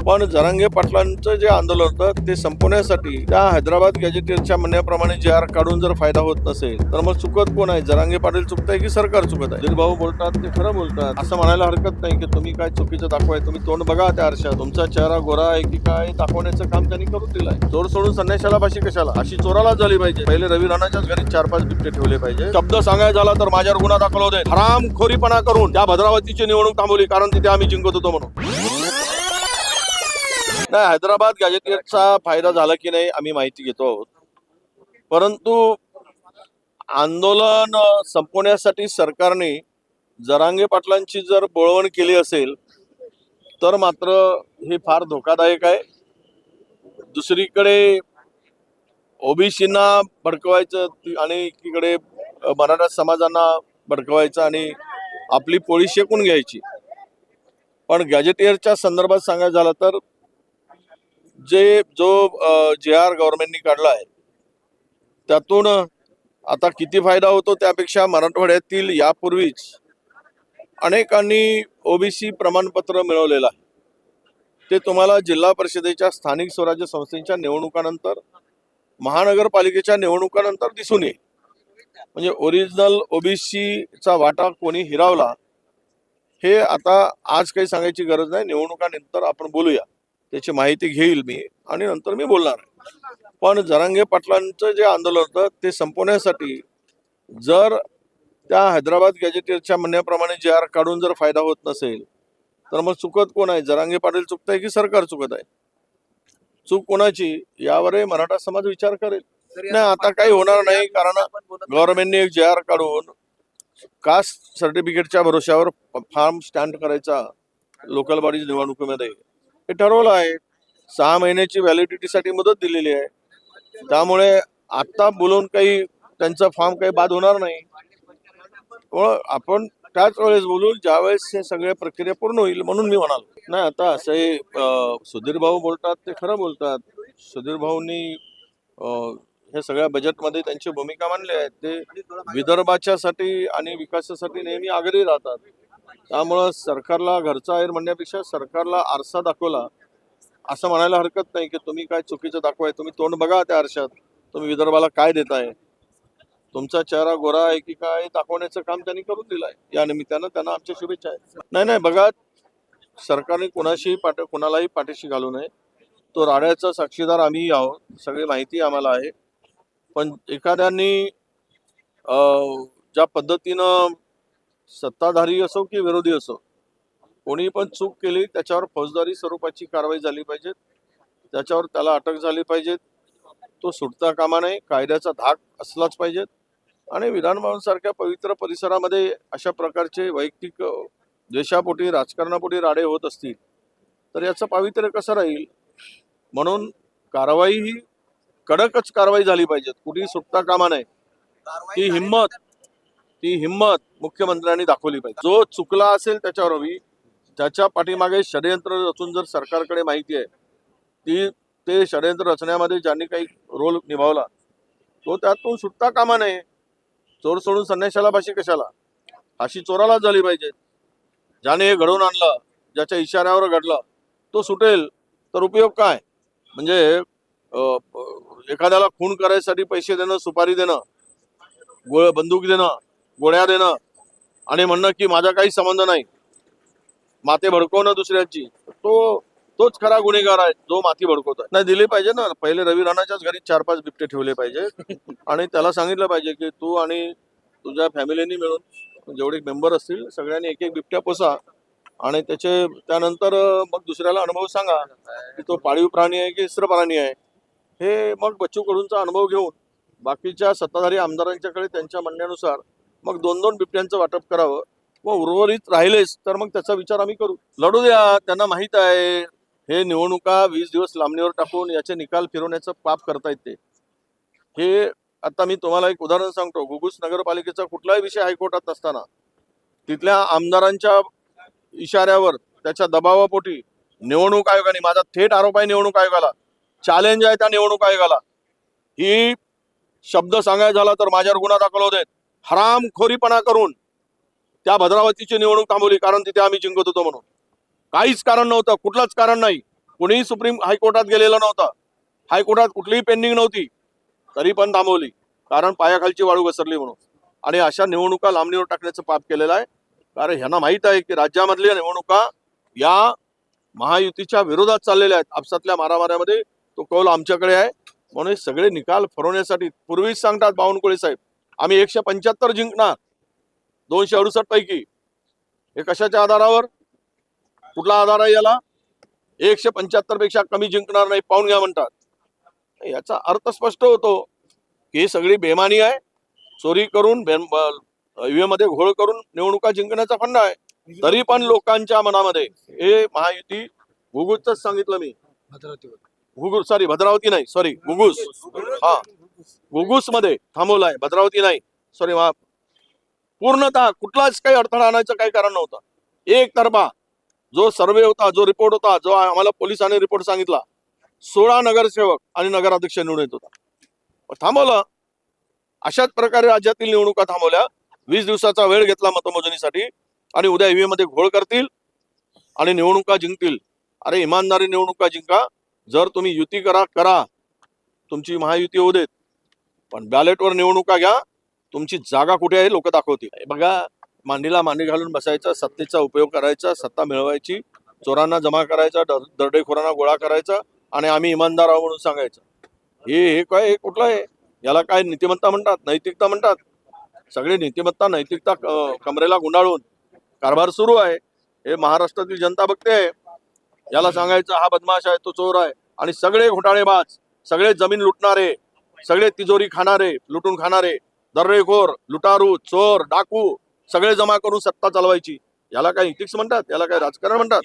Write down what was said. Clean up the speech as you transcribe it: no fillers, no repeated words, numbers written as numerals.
पण जरांगे पाटलांचं जे आंदोलन होतं ते संपवण्यासाठी त्या हैदराबाद गॅजेटियरच्या म्हणण्याप्रमाणे जे काढून जर फायदा होत नसेल तर मग चुकत कोण आहे? जरांगे पाटील चुकताय की सरकार चुकत आहे? भाऊ बोलतात ते खरं बोलतात असं म्हणायला हरकत नाही की तुम्ही काय चुकीचं दाखवाय. तुम्ही तोंड बघा त्या आरशात, तुमचा चेहरा गोरा आहे की काय दाखवण्याचं काम त्यांनी करून दिलंय. चोर सोडून संन्याशाला भाषी कशाला? अशी चोराला झाली पाहिजे. पहिले रवी राणाच्याच घरी 4-5 बिबटे ठेवले पाहिजे. शब्द सांगायचा झाला तर माझ्यावर गुन्हा दाखल होते. हरामखोरीपणा करून त्या भद्रावतीची निवडणूक थांबवली कारण तिथे आम्ही जिंकत होतो म्हणून. नाही, हैदराबाद गॅजेटियरचा फायदा झाला की नाही आम्ही माहिती घेतो आहोत, परंतु आंदोलन संपवण्यासाठी सरकारने जरांगे पाटलांची जर बोळवण केली असेल तर मात्र हे फार धोकादायक आहे. दुसरीकडे ओबीसींना भडकवायचं आणि एकीकडे मराठा समाजांना भडकवायचं आणि आपली पोळी शेकून घ्यायची. पण गॅजेटियरच्या संदर्भात सांगायचं झालं तर जो JR गव्हर्नमेंटनी काढला आहे त्यातून आता किती फायदा होतो त्यापेक्षा मराठवाड्यातील यापूर्वीच अनेकांनी ओबीसी प्रमाणपत्र मिळवलेलं आहे. ते तुम्हाला जिल्हा परिषदेच्या स्थानिक स्वराज्य संस्थेच्या निवडणुकानंतर, महानगरपालिकेच्या निवडणुकानंतर दिसून येईल. म्हणजे ओरिजिनल ओबीसीचा वाटा कोणी हिरावला हे आता आज काही सांगायची गरज नाही. निवडणुकानंतर आपण बोलूया, त्याची माहिती घेईल मी आणि नंतर मी बोलणार आहे. पण जरांगे पाटलांचं जे आंदोलन होतं ते संपवण्यासाठी जर त्या हैदराबाद गॅजेटियरच्या म्हणण्याप्रमाणे JR काढून जर फायदा होत नसेल तर मग चुकत कोण आहे? जरांगे पाटील चुकताय की सरकार चुकत आहे? चूक कोणाची यावर मराठा समाज विचार करेल. नाही, आता काही होणार नाही कारण गव्हर्नमेंटने एक JR काढून कास्ट सर्टिफिकेटच्या भरोश्यावर फार्म स्टँड करायचा लोकल बॉडीज निवडणुकीमध्ये हे ठरवलं आहे. 6 महिन्याची व्हॅलिडिटीसाठी मुदत दिलेली आहे. त्यामुळे आता बोलून काही त्यांचा फॉर्म काही बाद होणार नाही. आपण त्याच वेळेस बोलू ज्यावेळेस हे सगळ्या प्रक्रिया पूर्ण होईल म्हणून मी म्हणालो. नाही, आता असंही सुधीर भाऊ बोलतात ते खरं बोलतात. सुधीर भाऊंनी हे सगळ्या बजेटमध्ये त्यांची भूमिका मांडली आहे. ते विदर्भाच्या साठी आणि विकासासाठी नेहमी आग्रही राहतात. त्यामुळं सरकारला घरचा ऐर म्हणण्यापेक्षा सरकारला आरसा दाखवला असं म्हणायला हरकत नाही की तुम्ही काय चुकीचं दाखवाय. तुम्ही तोंड बघा त्या आरशात, तुम्ही विदर्भाला काय देताय, तुमचा चेहरा गोरा आहे की काय दाखवण्याचं काम त्यांनी करून दिलंय. या निमित्तानं त्यांना आमच्या शुभेच्छा आहेत. नाही बघा, सरकारने कोणालाही पाठीशी घालू नये. तो राड्याचा साक्षीदार आम्ही आहोत, सगळी माहिती आम्हाला आहे. पण एखाद्यांनी ज्या पद्धतीनं सत्ताधारी असो की विरोधी असो कोणी पण चूक केली त्याच्यावर फौजदारी स्वरूपाची कारवाई झाली पाहिजे. त्याच्यावर त्याला अटक झाली पाहिजे. तो सुटता कामा नये. कायद्याचा धाक असलाच पाहिजे. आणि विधानभवनसारख्या पवित्र परिसरामध्ये अशा प्रकारचे वैयक्तिक द्वेषापोटी राजकारणापोटी राडे होत असतील तर याचं पावित्र्य कसं राहील? म्हणून कारवाई ही कडकच कारवाई झाली पाहिजे. कुठेही सुटता कामा नये. ती हिम्मत मुख्यमंत्र्यांनी दाखवली पाहिजे. जो चुकला असेल त्याच्यावर हवी, त्याच्या पाठीमागे षडयंत्र रचून जर सरकारकडे माहिती आहे ते षडयंत्र रचण्यामध्ये ज्यांनी काही रोल निभावला तो त्यातून सुटता कामा नये. चोर सोडून संन्याशाला भाषी कशाला? अशी चोराला झाली पाहिजे. ज्याने हे घडवून आणलं, ज्याच्या इशाऱ्यावर घडलं तो सुटेल तर उपयोग काय? म्हणजे एखाद्याला खून करायसाठी पैसे देणं, सुपारी देणं, बंदूक देणं, गोळ्या देणं आणि म्हणणं की माझा काही संबंध नाही, माते भडकवणं दुसऱ्याची, तोच खरा गुन्हेगार आहे जो माती भडकवतोय. नाही, दिली पाहिजे ना. पहिले रवी राणाच्याच घरी 4-5 बिबटे ठेवले पाहिजे आणि त्याला सांगितलं पाहिजे की तू आणि तुझ्या फॅमिलीनी मिळून जेवढे मेंबर असतील सगळ्यांनी एक बिबट्या पोसा आणि त्यानंतर मग दुसऱ्याला अनुभव सांगा की तो पाळीव प्राणी आहे की हिस्र प्राणी आहे. हे मग बच्चू कडूंचा अनुभव घेऊन बाकीच्या सत्ताधारी आमदारांच्याकडे त्यांच्या म्हणण्यानुसार मग 2-2 बिबट्यांचं वाटप करावं. मग उर्वरित राहिलेच तर मग त्याचा विचार आम्ही करू. लढू द्या. त्यांना माहित आहे हे निवडणुका 20 दिवस लांबणीवर टाकून याचे निकाल फिरवण्याचं पाप करतायत ते. हे आता मी तुम्हाला एक उदाहरण सांगतो. घुगुस नगरपालिकेचा कुठलाही विषय हायकोर्टात असताना तिथल्या आमदारांच्या इशाऱ्यावर, त्याच्या दबावापोटी निवडणूक आयोगाने, माझा थेट आरोप आहे निवडणूक आयोगाला, चॅलेंज आहे त्या निवडणूक आयोगाला, ही शब्द सांगायचा झाला तर माझ्यावर गुन्हा दाखल होत आहेत. हरामखोरीपणा करून त्या भद्रावतीची निवडणूक थांबवली कारण तिथे आम्ही जिंकत होतो म्हणून. काहीच कारण नव्हतं, कुठलंच कारण नाही. कुणीही सुप्रीम हायकोर्टात गेलेलं नव्हतं, हायकोर्टात कुठलीही पेंडिंग नव्हती, तरी पण थांबवली, कारण पायाखालची वाळू घसरली म्हणून. आणि अशा निवडणुका लांबणीवर टाकण्याचं पाप केलेलं आहे. कारण ह्यांना माहित आहे की राज्यामधल्या निवडणुका या महायुतीच्या विरोधात चाललेल्या आहेत. आपसातल्या मारामाऱ्यामध्ये तो कौल आमच्याकडे आहे, म्हणून हे सगळे निकाल फरवण्यासाठी पूर्वीच सांगतात बावनकुळे साहेब, आम्ही 175 जिंकणार 268 पैकी. हे कशाच्या आधारावर, कुठला आधार आहे याला? 175 पेक्षा कमी जिंकणार नाही, पाहून घ्या म्हणतात. याचा अर्थ स्पष्ट होतो की ही सगळी बेमानी आहे. चोरी करून ईव्हीएम मध्ये घोळ करून निवडणुका जिंकण्याचा फंडा आहे. तरी पण लोकांच्या मनामध्ये हे महायुती, घुगुसच सांगितलं मी, घुगुस सॉरी भद्रावती नाही, सॉरी घुगुस, हा घुगुस मध्ये थांबवलाय, भद्रावती नाही, सॉरी, पूर्णतः कुठलाच काही अडथळा आणायचं काही कारण नव्हतं. एकतर्फा जो सर्वे होता, जो रिपोर्ट होता, जो आम्हाला पोलिसांनी रिपोर्ट सांगितला, 16 नगरसेवक आणि नगराध्यक्ष निवडून येत होता, थांबवलं. अशाच प्रकारे राज्यातील निवडणुका थांबवल्या. 20 दिवसाचा वेळ घेतला मतमोजणीसाठी, आणि उद्या ईव्हीएम मध्ये घोळ करतील आणि निवडणुका जिंकतील. अरे इमानदारी निवडणुका जिंका. जर तुम्ही युती करा, तुमची महायुती होऊ देत, पण बॅलेटवर निवडणुका घ्या. तुमची जागा कुठे आहे लोक दाखवतील. बघा, मांडीला मांडी घालून बसायचा, सत्तेचा उपयोग करायचा, सत्ता मिळवायची, चोरांना जमा करायचा, दरोडेखोरांना गोळा करायचा, आणि आम्ही इमानदार आहोत म्हणून सांगायचं. हे काय, हे कुठलं आहे? याला काय नीतिमत्ता म्हणतात, नैतिकता म्हणतात? सगळी नीतिमत्ता नैतिकता कमरेला गुंडाळून कारभार सुरू आहे. हे महाराष्ट्रातील जनता बघते आहे. याला सांगायचं हा बदमाश आहे, तो चोर आहे, आणि सगळे घोटाळेबाज, सगळे जमीन लुटणारे, सगळे तिजोरी खाणारे, लुटून खाणारे, दरोडेखोर, लुटारू, चोर, डाकू सगळे जमा करून सत्ता चालवायची. याला काय इथिक्स म्हणतात? याला काय राजकारण म्हणतात?